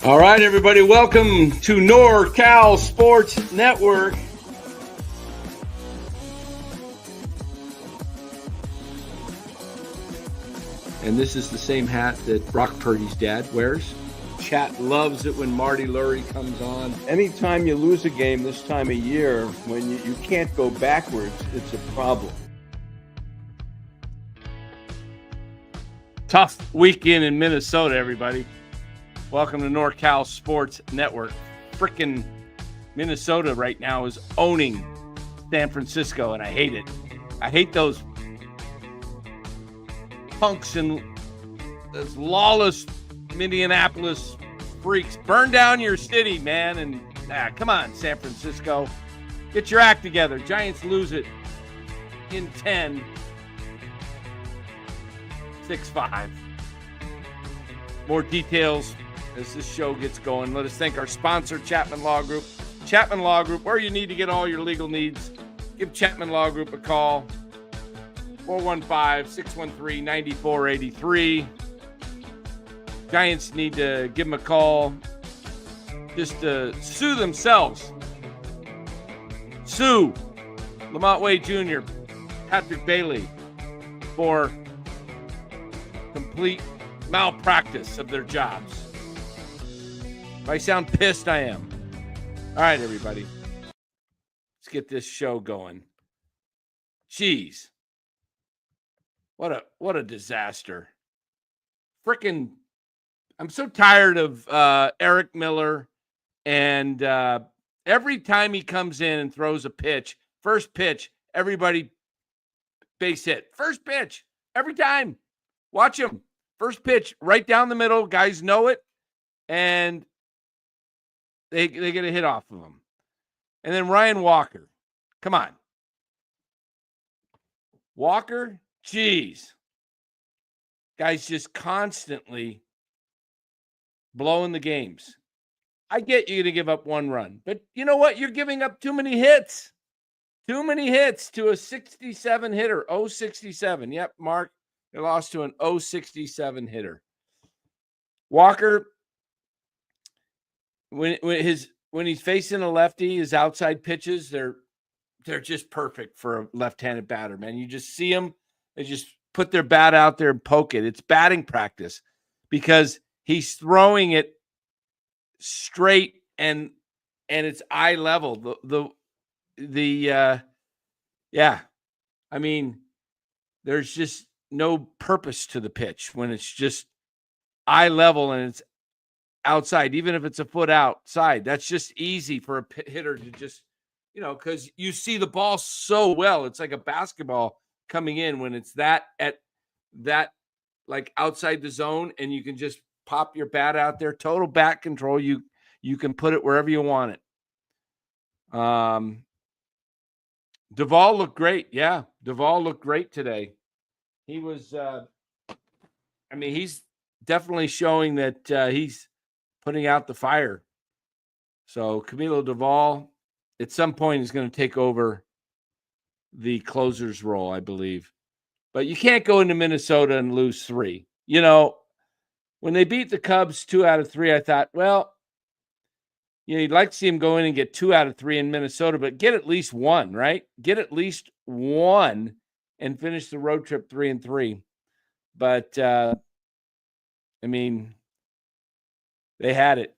All right, everybody, welcome to NorCal Sports Network. And this is the same hat that Brock Purdy's dad wears. Chat loves it when Marty Lurie comes on. Anytime you lose a game this time of year, when you can't go backwards, it's a problem. Tough weekend in Minnesota, everybody. Welcome to NorCal Sports Network. Frickin' Minnesota right now is owning San Francisco, and I hate it. I hate those punks and those lawless Minneapolis freaks. Burn down your city, man. And come on, San Francisco. Get your act together. Giants lose it in 10. 6-5. More details as this show gets going. Let us thank our sponsor, Chapman Law Group. Chapman Law Group, where you need to get all your legal needs. Give Chapman Law Group a call. 415-613-9483. Giants need to give them a call just to sue themselves. Sue Lamont Wade Jr., Patrick Bailey for complete malpractice of their jobs. If I sound pissed, I am. All right, everybody. Let's get this show going. Jeez. What a disaster. Frickin', I'm so tired of Eric Miller, and every time he comes in and throws a pitch, first pitch, everybody base hit. First pitch, every time. Watch him. First pitch, right down the middle. Guys know it, and they get a hit off of him. And then Ryan Walker. Come on. Walker, geez. Guys just constantly blowing the games. I get you to give up one run, but you know what? You're giving up too many hits. Too many hits to a 67 hitter. 067. Yep, Mark. They lost to an 067 hitter. Walker, when he's facing a lefty, his outside pitches, they're just perfect for a left-handed batter, man. You just see them, they just put their bat out there and poke it. It's batting practice because he's throwing it straight and it's eye level. Yeah. I mean, there's just no purpose to the pitch when it's just eye level and it's outside, even if it's a foot outside. That's just easy for a hitter to just, because you see the ball so well. It's like a basketball coming in when it's that like outside the zone, and you can just pop your bat out there. Total bat control. You can put it wherever you want it. Duvall looked great. Yeah, Duvall looked great today. He was, he's definitely showing that he's putting out the fire. So Camilo Duvall, at some point, is going to take over the closer's role, I believe. But you can't go into Minnesota and lose 3. When they beat the Cubs 2 out of 3, I thought, well, you'd like to see him go in and get 2 out of 3 in Minnesota, but get at least 1, right? Get at least 1 and finish the road trip 3-3. But, they had it.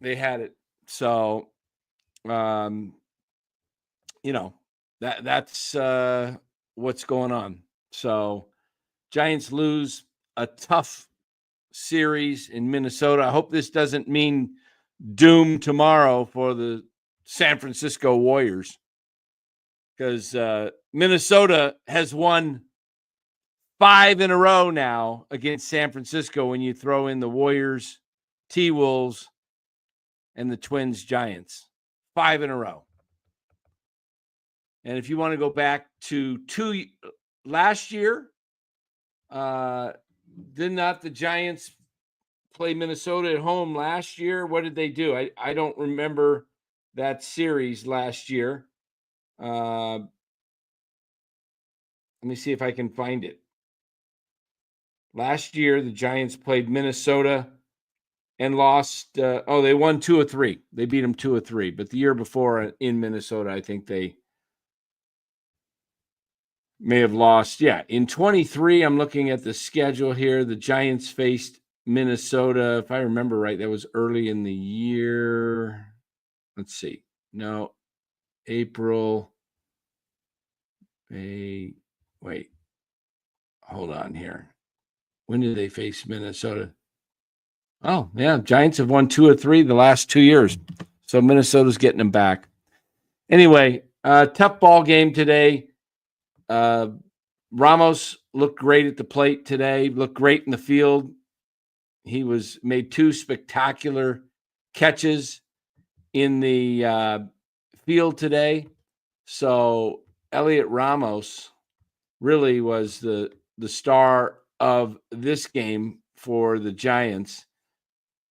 They had it. So, that's what's going on. So, Giants lose a tough series in Minnesota. I hope this doesn't mean doom tomorrow for the San Francisco Warriors, because Minnesota has won 5 in a row now against San Francisco when you throw in the Warriors, T-Wolves, and the Twins Giants. 5 in a row. And if you want to go back to last year, did not the Giants play Minnesota at home last year? What did they do? I don't remember that series last year. Let me see if I can find it. Last year, the Giants played Minnesota and lost. They won 2 of 3. They beat them 2 of 3. But the year before in Minnesota, I think they may have lost. Yeah, in 23, I'm looking at the schedule here. The Giants faced Minnesota. If I remember right, that was early in the year. Let's see. No, April. Wait. Hold on here. When did they face Minnesota? Oh, yeah. Giants have won 2 of 3 the last 2 years. So Minnesota's getting them back. Anyway, tough ball game today. Ramos looked great at the plate today, looked great in the field. He made 2 spectacular catches in the field today. So Elliot Ramos really was the star of this game for the Giants.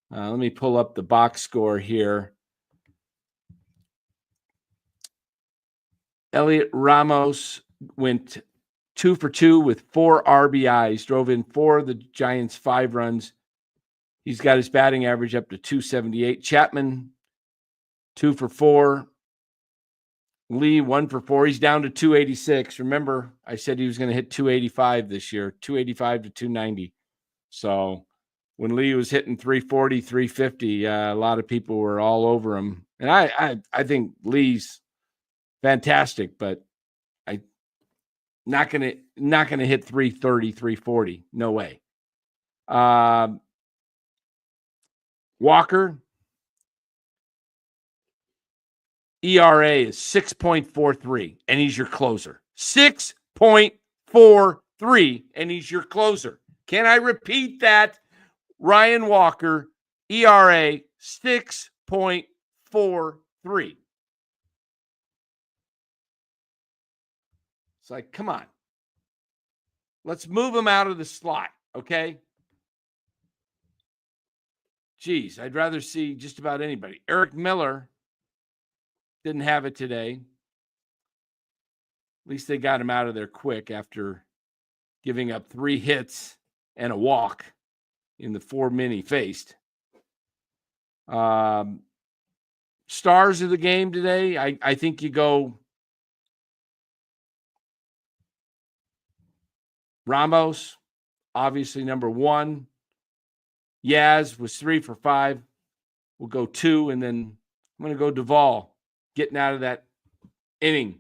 Let me pull up the box score here. Elliot Ramos went 2 for 2 with 4 RBIs, drove in 4 of the Giants' 5 runs. He's got his batting average up to 278. Chapman, 2 for 4. Lee, 1 for 4. He's down to 286. Remember, I said he was going to hit 285 this year, 285 to 290. So when Lee was hitting 340, 350, a lot of people were all over him. And I think Lee's fantastic, but I not gonna hit 330, 340. No way. Walker, ERA is 6.43, and he's your closer. 6.43, and he's your closer. Can I repeat that? Ryan Walker, ERA 6.43. It's like, come on. Let's move him out of the slot, okay? Geez, I'd rather see just about anybody. Eric Miller didn't have it today. At least they got him out of there quick after giving up 3 hits and a walk in the 4 men he faced. Stars of the game today, I think you go Ramos, obviously number 1. Yaz was 3 for 5. We'll go 2, and then I'm going to go Duvall, getting out of that inning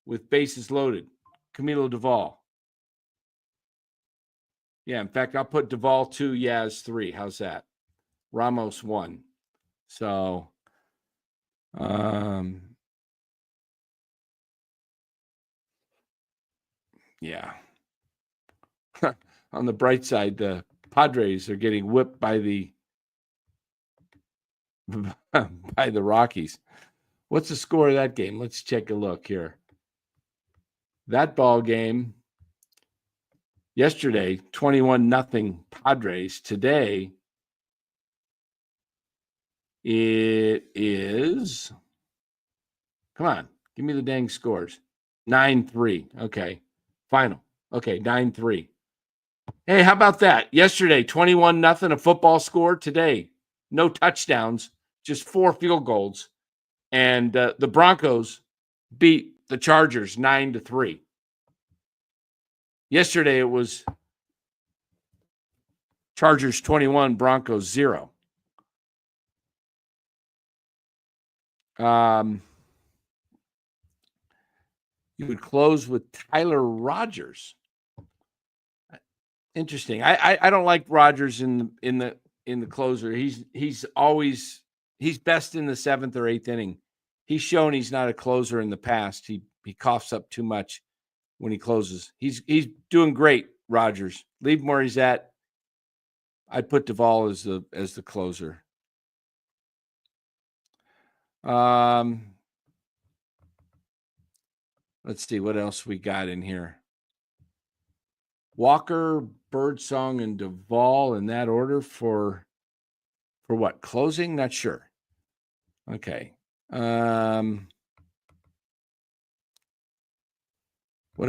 with bases loaded. Camilo Duvall. Yeah, in fact, I'll put Duvall 2, Yaz 3. How's that? Ramos 1. So, yeah. On the bright side, the Padres are getting whipped by the Rockies. What's the score of that game? Let's take a look here. That ball game yesterday, 21-0 Padres. Today, it is, come on, give me the dang scores. 9-3. Okay. Final. Okay, 9-3. Hey, how about that? Yesterday, 21-0, a football score. Today, no touchdowns, just 4 field goals. And the Broncos beat the Chargers 9-3. Yesterday, it was Chargers 21, Broncos 0. You would close with Tyler Rogers. Interesting. I don't like Rogers in the closer. He's best in the 7th or 8th inning. He's shown he's not a closer in the past. He coughs up too much when he closes. He's doing great, Rogers. Leave him where he's at. I'd put Duvall as the closer. Let's see what else we got in here. Walker, Birdsong, and Duvall in that order for what? Closing? Not sure. Okay. What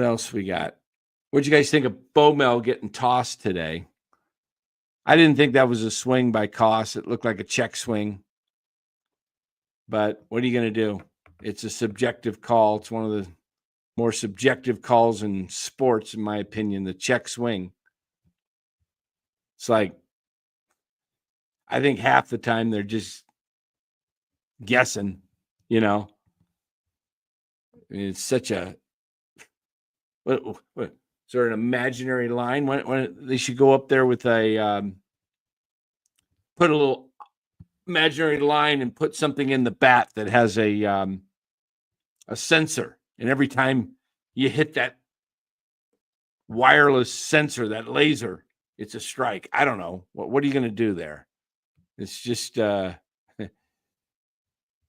else we got? What'd you guys think of Bomel getting tossed today? I didn't think that was a swing by Koss. It looked like a check swing. But what are you going to do? It's a subjective call. It's one of the more subjective calls in sports, in my opinion, the check swing. It's like, I think half the time they're just guessing, you know. I mean, it's such a what is there an imaginary line? When they should go up there with a put a little imaginary line and put something in the bat that has a sensor, and every time you hit that wireless sensor, that laser, it's a strike. I don't know. What are you going to do there? It's just you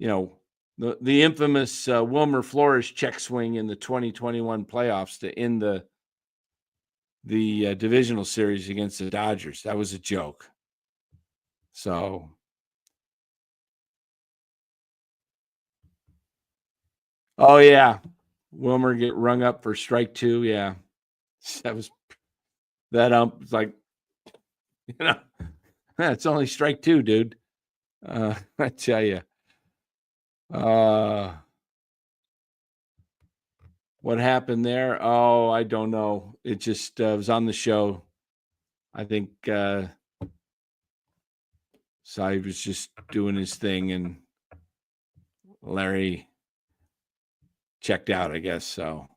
know, the infamous Wilmer Flores check swing in the 2021 playoffs to end the divisional series against the Dodgers. That was a joke. So, oh yeah, Wilmer get rung up for strike 2. Yeah, that was was like, you know, it's only strike 2, dude. I tell you. What happened there? Oh, I don't know. It just was on the show. I think Cy was just doing his thing, and Larry checked out, I guess. So,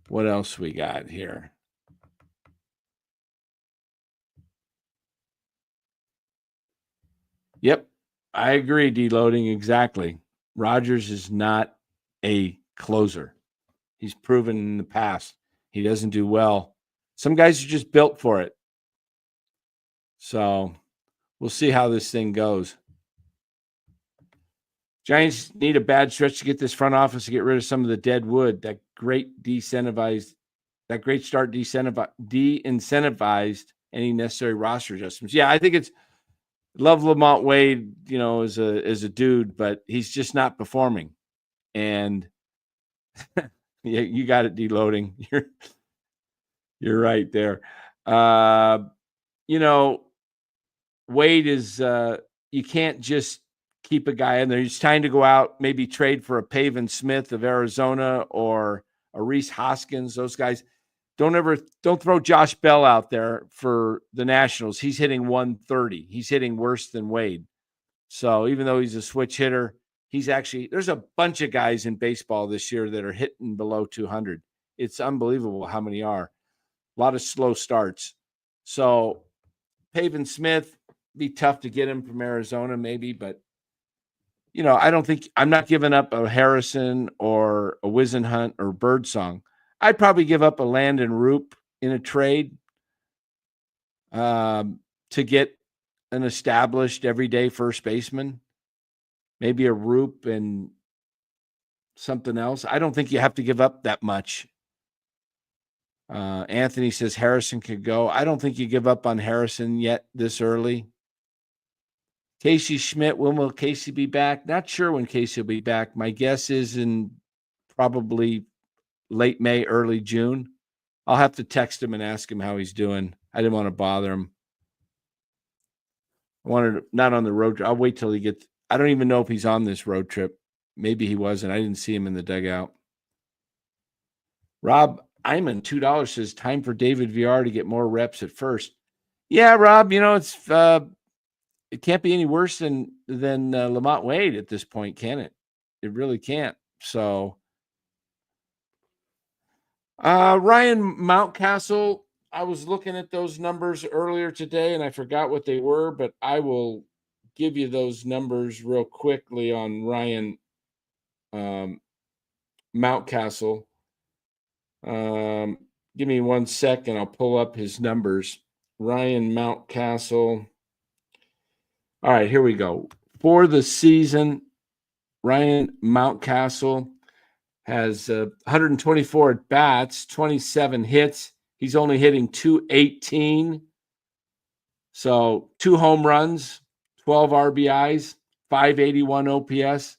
what else we got here? Yep, I agree, deloading, exactly. Rogers is not a closer. He's proven in the past he doesn't do well. Some guys are just built for it. So we'll see how this thing goes. Giants need a bad stretch to get this front office to get rid of some of the dead wood. That great start de-incentivized any necessary roster adjustments. Yeah, I think it's love Lamont Wade, you know, as a dude, but he's just not performing. And yeah, you got it, deloading. You're right there. You know, Wade is you can't just keep a guy in there. It's time to go out, maybe trade for a Pavin Smith of Arizona or a Reese Hoskins. Those guys. Don't throw Josh Bell out there for the Nationals. He's hitting 130. He's hitting worse than Wade. So even though he's a switch hitter, there's a bunch of guys in baseball this year that are hitting below 200. It's unbelievable how many are. A lot of slow starts. So Pavin Smith, be tough to get him from Arizona maybe, but you know, I'm not giving up a Harrison or a Wisenhunt or Birdsong. I'd probably give up a Landon Roop in a trade to get an established everyday first baseman, maybe a Roop and something else. I don't think you have to give up that much. Anthony says Harrison could go. I don't think you give up on Harrison yet this early. Casey Schmidt, when will Casey be back? Not sure when Casey will be back. My guess is in probably late May, early June. I'll have to text him and ask him how he's doing. I didn't want to bother him. I wanted not on the road trip. I'll wait till he gets. I don't even know if he's on this road trip. Maybe he wasn't. I didn't see him in the dugout. Rob Iman, $2 says time for David VR to get more reps at first. Yeah, Rob, you know, it's it can't be any worse than Lamont Wade at this point, can it? It really can't. So Ryan Mountcastle, I was looking at those numbers earlier today and I forgot what they were, but I will give you those numbers real quickly on Ryan Mountcastle. Give me 1 second. I'll pull up his numbers. Ryan Mountcastle. All right, here we go. For the season, Ryan Mountcastle has 124 at bats, 27 hits. He's only hitting 218. So 2 home runs, 12 RBIs, 581 OPS.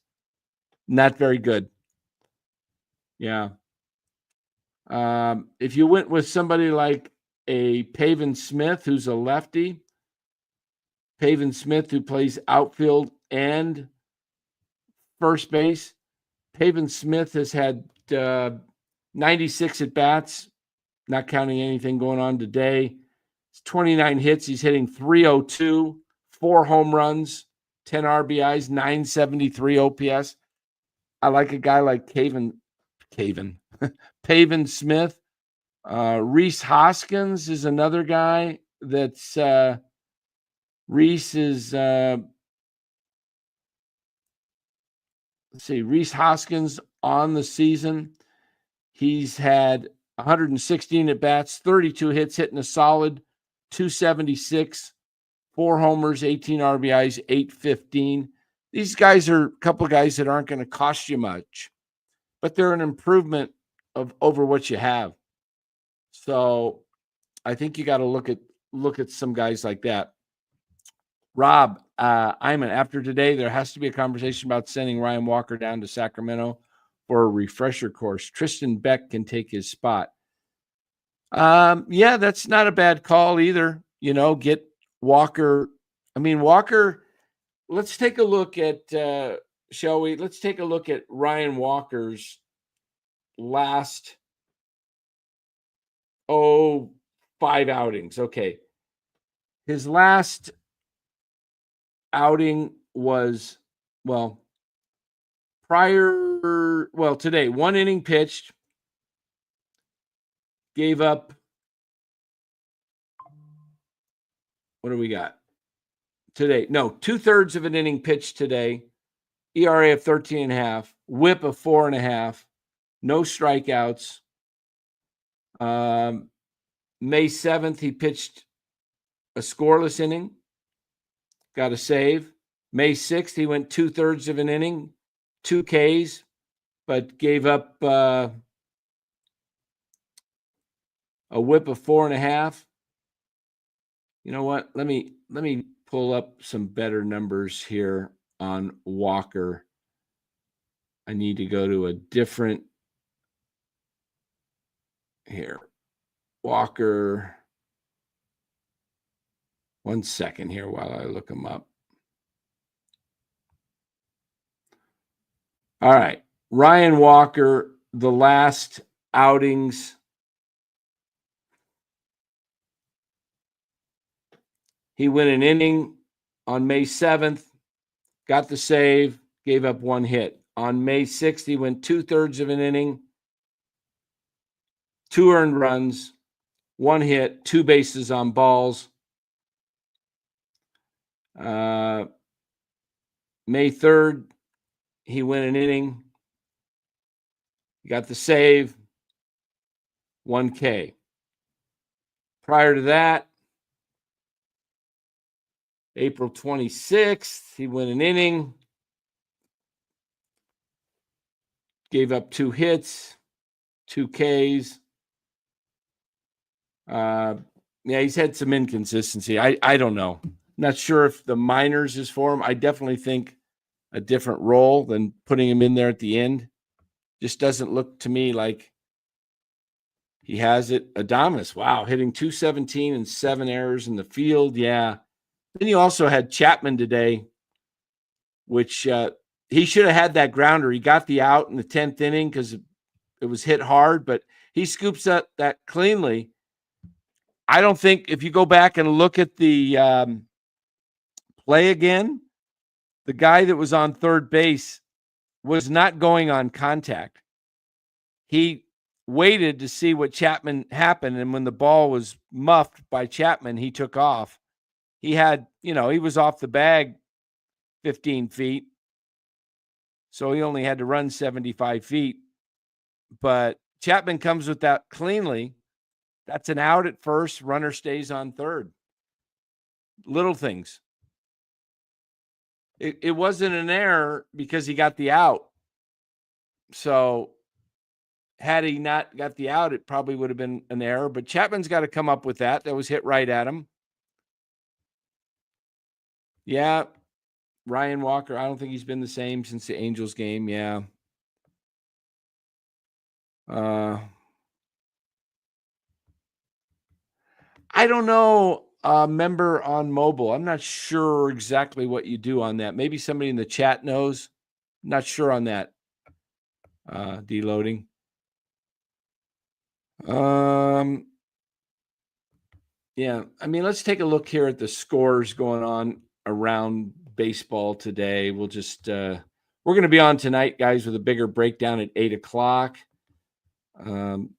Not very good. Yeah. If you went with somebody like a Pavin Smith, who's a lefty, Pavin Smith, who plays outfield and first base, Pavin Smith has had 96 at bats, not counting anything going on today. It's 29 hits. He's hitting 302, 4 home runs, 10 RBIs, 973 OPS. I like a guy like Pavin Smith. Reese Hoskins is another guy that's Reese is let's see, Reese Hoskins on the season. He's had 116 at bats, 32 hits, hitting a solid 276, 4 homers, 18 RBIs, 815. These guys are a couple of guys that aren't going to cost you much, but they're an improvement over what you have. So I think you got to look at some guys like that. Rob, Iman, after today, there has to be a conversation about sending Ryan Walker down to Sacramento for a refresher course. Tristan Beck can take his spot. Yeah, that's not a bad call either. Get Walker. I mean, Walker, let's take a look at, shall we? Let's take a look at Ryan Walker's last, 5 outings. Okay. His last outing was, today, 1 inning pitched, gave up, what do we got today? No, 2/3 of an inning pitched today, ERA of 13.5, whip of 4.5, no strikeouts. May 7th, he pitched a scoreless inning, got a save. May 6th, he went 2/3 of an inning, 2 Ks, but gave up a whip of 4.5. You know what? Let me pull up some better numbers here on Walker. I need to go to a different here. Walker. 1 second here while I look him up. All right. Ryan Walker, the last outings. He went an inning on May 7th, got the save, gave up 1 hit. On May 6th, he went 2/3 of an inning, 2 earned runs, 1 hit, 2 bases on balls. May 3rd, he went an inning, he got the save, 1 K. Prior to that, April 26th, he went an inning, gave up 2 hits, 2 Ks. Yeah, he's had some inconsistency. I don't know. Not sure if the minors is for him. I definitely think a different role than putting him in there at the end. Just doesn't look to me like he has it. Adames, wow, hitting 217 and 7 errors in the field. Yeah. Then you also had Chapman today, which he should have had that grounder. He got the out in the 10th inning because it was hit hard, but he scoops up that cleanly. I don't think if you go back and look at the play again, the guy that was on third base was not going on contact. He waited to see what Chapman happened, and when the ball was muffed by Chapman, he took off. He had, he was off the bag 15 feet, so he only had to run 75 feet. But Chapman comes with that cleanly. That's an out at first. Runner stays on third. Little things. It wasn't an error because he got the out. So had he not got the out, it probably would have been an error. But Chapman's got to come up with that. That was hit right at him. Yeah. Ryan Walker, I don't think he's been the same since the Angels game. Yeah. I don't know. Member on mobile. I'm not sure exactly what you do on that. Maybe somebody in the chat knows. Not sure on that. Deloading. Yeah, I mean, let's take a look here at the scores going on around baseball today. We'll just we're going to be on tonight, guys, with a bigger breakdown at 8:00.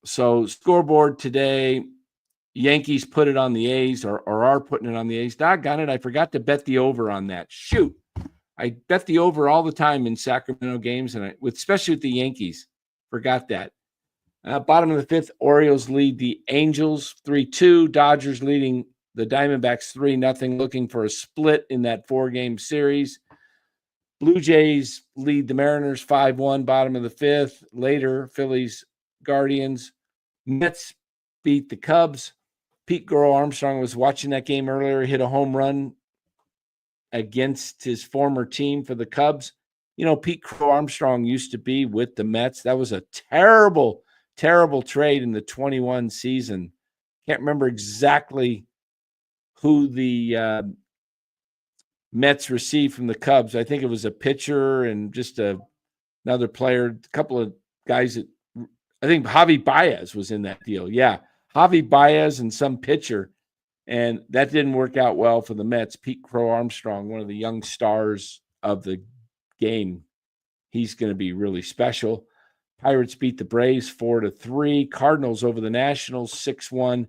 So scoreboard today, Yankees put it on the A's or are putting it on the A's. Doggone it, I forgot to bet the over on that. Shoot. I bet the over all the time in Sacramento games, and especially with the Yankees. Forgot that. Bottom of the fifth, Orioles lead the Angels 3-2. Dodgers leading the Diamondbacks 3-0, looking for a split in that 4-game series. Blue Jays lead the Mariners 5-1, bottom of the fifth. Later, Phillies, Guardians. Mets beat the Cubs. Pete Crow Armstrong was watching that game earlier, hit a home run against his former team for the Cubs. You know, Pete Crow Armstrong used to be with the Mets. That was a terrible trade in the 21 season. Can't remember exactly who the Mets received from the Cubs. I think it was a pitcher and just another player, a couple of guys that I think Javi Baez was in that deal. Yeah, Javi Baez and some pitcher. And that didn't work out well for the Mets. Pete Crow Armstrong, one of the young stars of the game. He's going to be really special. Pirates beat the Braves 4-3. Cardinals over the Nationals 6-1.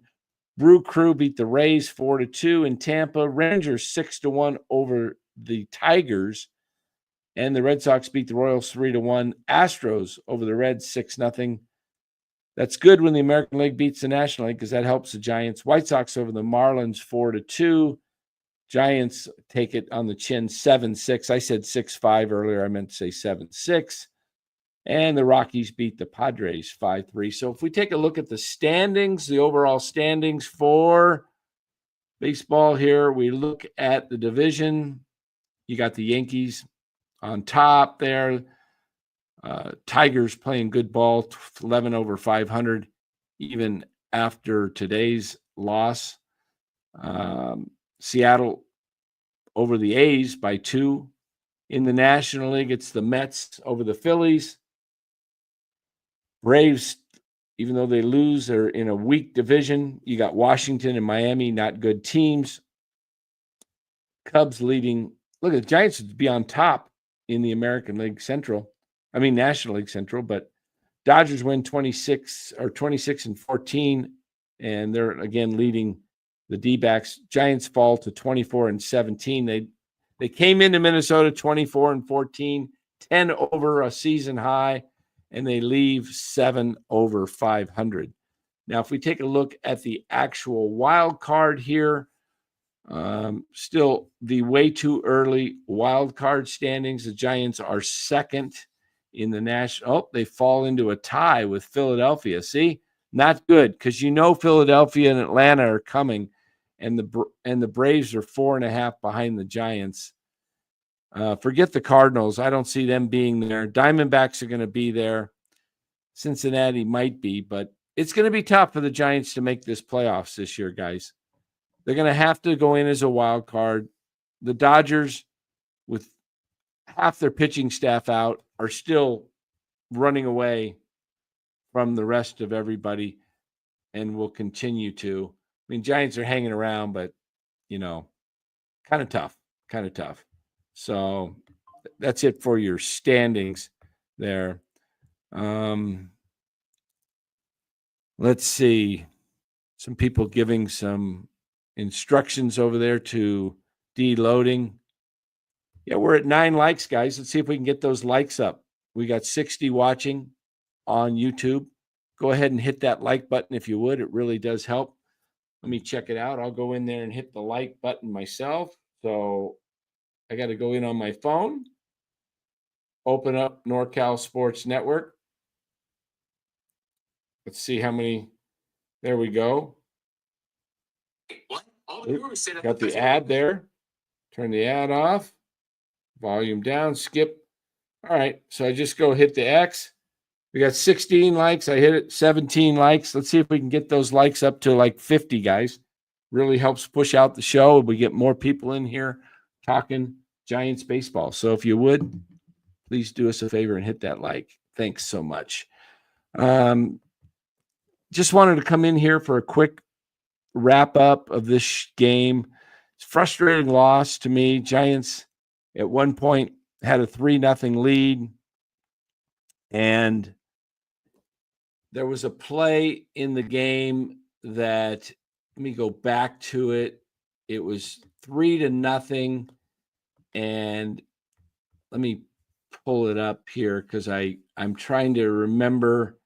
Brew Crew beat the Rays 4-2 in Tampa. Rangers 6-1 over the Tigers. And the Red Sox beat the Royals 3-1. Astros over the Reds 6-0. That's good when the American League beats the National League because that helps the Giants. White Sox over the Marlins 4-2. Giants take it on the chin 7-6. I said 6-5 earlier. I meant to say 7-6. And the Rockies beat the Padres 5-3. So if we take a look at the standings, the overall standings for baseball here, we look at the division. You got the Yankees on top there. Tigers playing good ball, 11 over 500, even after today's loss. Seattle over the A's by 2. In the National League, it's the Mets over the Phillies. Braves, even though they lose, they're in a weak division. You got Washington and Miami, not good teams. Cubs leading. Look, the Giants would be on top in the American League Central. National League Central, but Dodgers win 26-14, and they're again leading the D-backs. Giants fall to 24-17. They came into Minnesota 24-14, 10 over a season high, and they leave 7 over 500. Now, if we take a look at the actual wild card here, still the way too early wild card standings. The Giants are second in the national. Oh, they fall into a tie with Philadelphia. See, not good because Philadelphia and Atlanta are coming, and the Braves are 4.5 behind the Giants. Forget the Cardinals. I don't see them being there. Diamondbacks are going to be there. Cincinnati might be, but it's going to be tough for the Giants to make this playoffs this year, guys. They're going to have to go in as a wild card. The Dodgers, with half their pitching staff out, are still running away from the rest of everybody and will continue to. Giants are hanging around, but, kind of tough. So that's it for your standings there. Let's see. Some people giving some instructions over there to deloading. Yeah, we're at 9 likes, guys. Let's see if we can get those likes up. We got 60 watching on YouTube. Go ahead and hit that like button if you would. It really does help. Let me check it out. I'll go in there and hit the like button myself. So I got to go in on my phone, open up NorCal Sports Network. Let's see how many. There we go. Got the ad there. Turn the ad off. Volume down. Skip. All right. So I just go hit the X. We got 16 likes. I hit it, 17 likes. Let's see if we can get those likes up to like 50, guys. Really helps push out the show. We get more people in here talking Giants baseball. So if you would, please do us a favor and hit that like. Thanks so much. Just wanted to come in here for a quick wrap up of this game. It's a frustrating loss to me. Giants at one point had a 3-0 lead, and there was a play in the game that, let me go back to it. It was 3-0, and let me pull it up here because I'm trying to remember.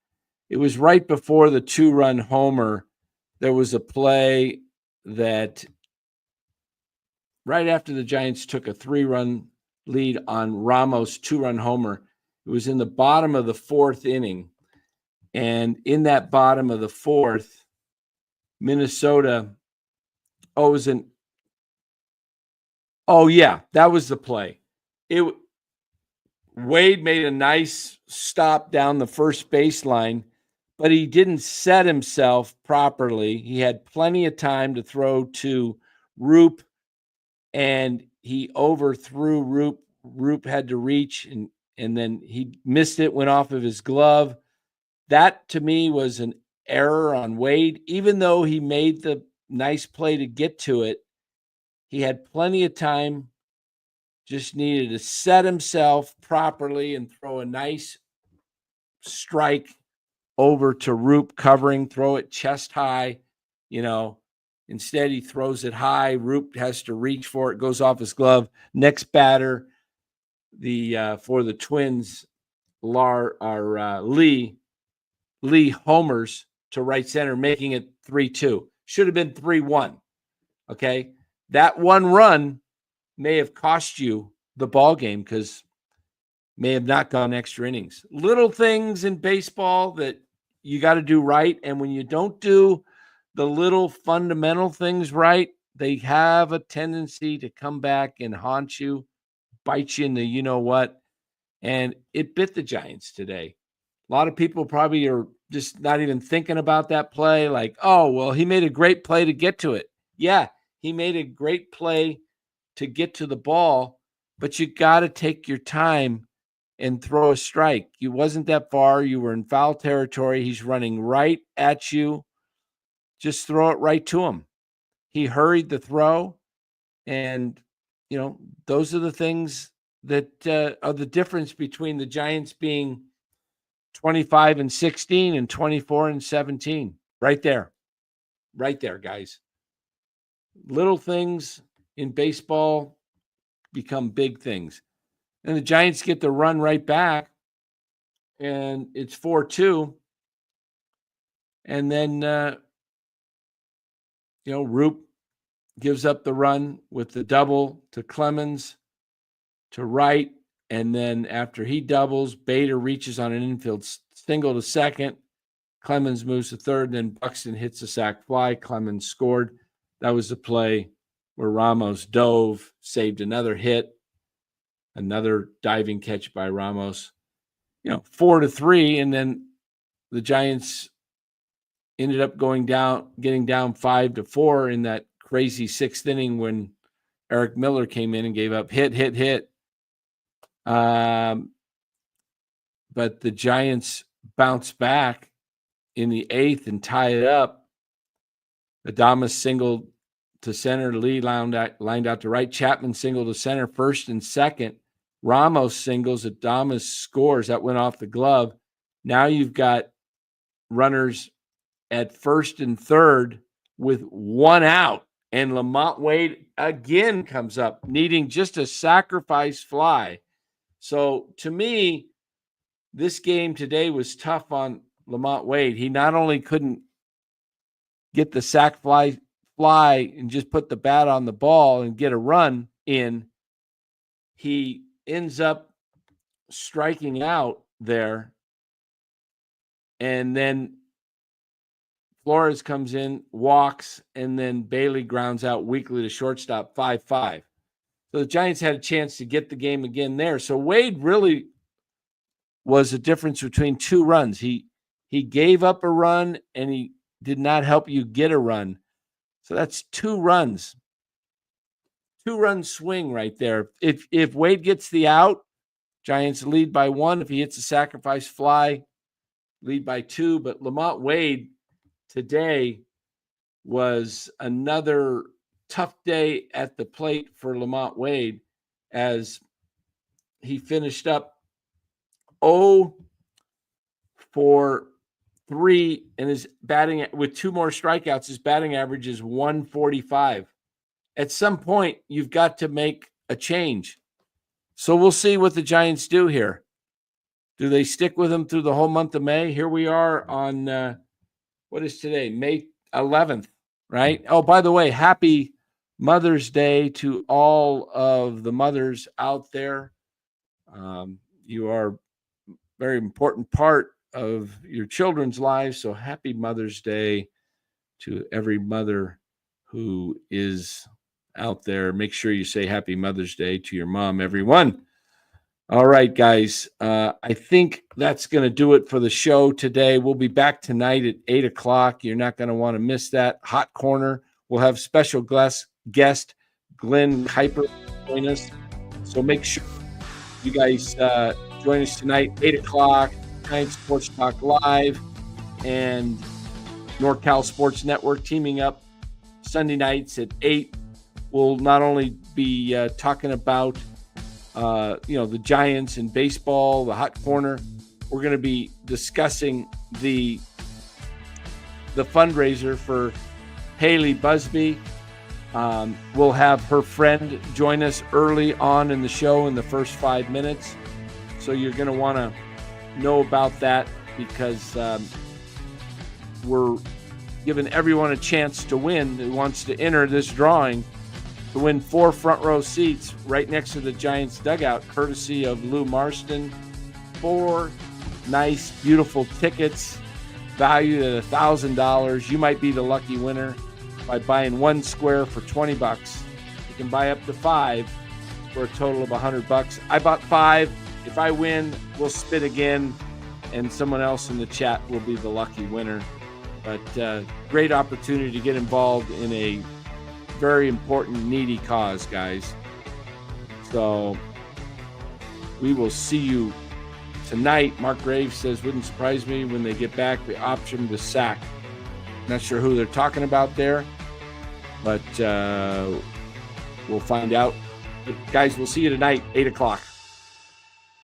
It was right before the 2-run homer. There was a play that right after the Giants took a 3-run lead on Ramos' 2-run homer. It was in the bottom of the 4th inning. And in that bottom of the 4th, Minnesota, that was the play. Wade made a nice stop down the first baseline, but he didn't set himself properly. He had plenty of time to throw to Roop, and he overthrew Roop. Roop had to reach, and then he missed it, went off of his glove. That, to me, was an error on Wade. Even though he made the nice play to get to it, he had plenty of time, just needed to set himself properly and throw a nice strike over to Roop covering, throw it chest high. Instead he throws it high. Roop has to reach for it, goes off his glove. Next batter, for the Twins, Lee homers to right center, making it 3-2. Should have been 3-1. Okay, that one run may have cost you the ball game because may have not gone extra innings. Little things in baseball that you got to do right, and when you don't do the little fundamental things right, they have a tendency to come back and haunt you, bite you in the you-know-what, and it bit the Giants today. A lot of people probably are just not even thinking about that play, like, oh, well, he made a great play to get to it. Yeah, he made a great play to get to the ball, but you got to take your time and throw a strike. You wasn't that far. You were in foul territory. He's running right at you. Just throw it right to him. He hurried the throw, and, those are the things that are the difference between the Giants being 25-16 and 24-17. Right there, guys. Little things in baseball become big things. And the Giants get the run right back, and it's 4-2. And then, Roop gives up the run with the double to Clemens to right. And then after he doubles, Bader reaches on an infield single to second. Clemens moves to third, and then Buxton hits a sac fly. Clemens scored. That was the play where Ramos dove, saved another hit, another diving catch by Ramos. 4-3, and then the Giants ended up getting down 5-4 in that crazy 6th inning when Eric Miller came in and gave up hit. But the Giants bounced back in the 8th and tie it up. Adames singled to center. Lee lined out to right. Chapman singled to center, first and second. Ramos singles. Adames scores. That went off the glove. Now you've got runners at first and third with one out. And Lamont Wade again comes up, needing just a sacrifice fly. So to me, this game today was tough on Lamont Wade. He not only couldn't get the sac fly and just put the bat on the ball and get a run in, he ends up striking out there. And then Flores comes in, walks, and then Bailey grounds out weakly to shortstop, 5-5. So the Giants had a chance to get the game again there. So Wade really was a difference between 2 runs. He gave up a run and he did not help you get a run. So that's 2 runs. 2-run swing right there. If Wade gets the out, Giants lead by 1. If he hits a sacrifice fly, lead by 2. But Lamont Wade today was another tough day at the plate for Lamont Wade as he finished up 0 for 3 and his batting with 2 more strikeouts. His batting average is 145. At some point, you've got to make a change. So we'll see what the Giants do here. Do they stick with him through the whole month of May? Here we are on, what is today? May 11th, right? Oh, by the way, happy Mother's Day to all of the mothers out there. You are a very important part of your children's lives. So happy Mother's Day to every mother who is out there. Make sure you say happy Mother's Day to your mom, everyone. All right, guys. I think that's going to do it for the show today. We'll be back tonight at 8 o'clock. You're not going to want to miss that. Hot Corner. We'll have special guest Glenn Kuiper join us. So make sure you guys join us tonight, 8 o'clock, Giants Sports Talk Live, and NorCal Sports Network teaming up Sunday nights at 8. We'll not only be talking about, the Giants and baseball, the Hot Corner. We're going to be discussing the fundraiser for Haley Busby. We'll have her friend join us early on in the show in the first 5 minutes. So you're going to want to know about that because we're giving everyone a chance to win who wants to enter this drawing to win 4 front row seats right next to the Giants dugout, courtesy of Lou Marston. 4 nice, beautiful tickets valued at $1,000. You might be the lucky winner by buying 1 square for $20. You can buy up to 5 for a total of $100. I bought 5. If I win, we'll spit again, and someone else in the chat will be the lucky winner. But great opportunity to get involved in a very important, needy cause, guys. So we will see you tonight. Mark Graves says, wouldn't surprise me when they get back the option to sack. Not sure who they're talking about there, but we'll find out. But guys, we'll see you tonight, 8 o'clock.